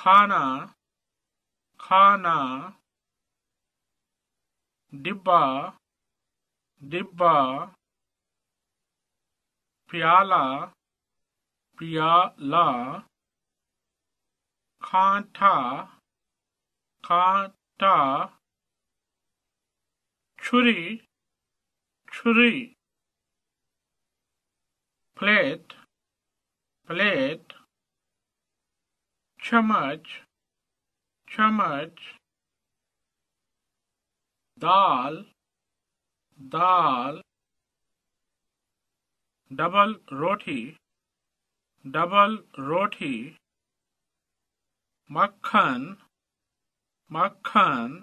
खाना खाना डिब्बा डिब्बा प्याला प्याला कांटा कांटा छुरी छुरी प्लेट प्लेट चम्मच चम्मच दाल दाल डबल रोटी मक्खन मक्खन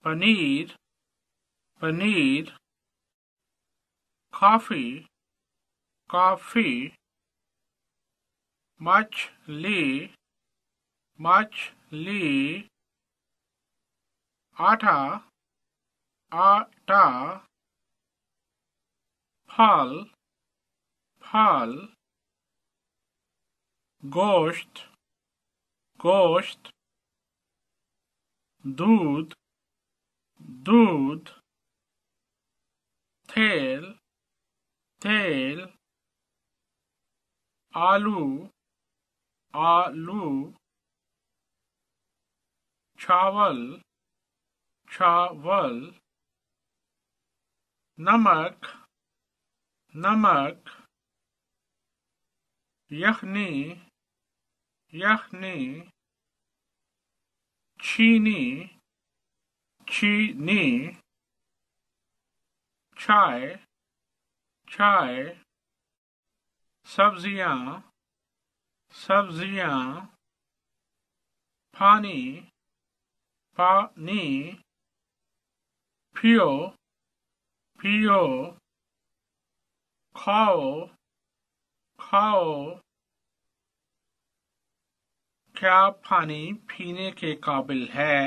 पनीर पनीर कॉफी कॉफी मछली मछली आटा आटा फल फल गोश्त गोश्त दूध दूध तेल तेल आलू आलू चावल चावल नमक नमक यखनी यखनी चीनी चीनी चाय चाय सब्जियां सब्जियां पानी पानी पियो पियो खाओ खाओ क्या पानी पीने के काबिल है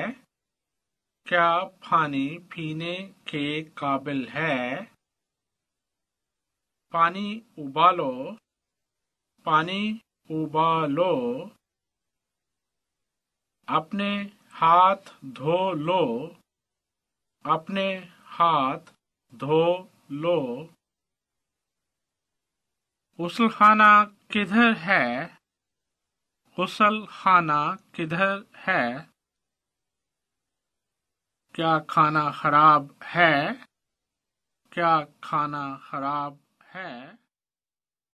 क्या पानी पीने के काबिल है पानी उबालो पानी उबालो अपने हाथ धो लो अपने हाथ धो लो गुस्ल खाना किधर है गुस्ल खाना किधर है क्या खाना खराब है क्या खाना खराब है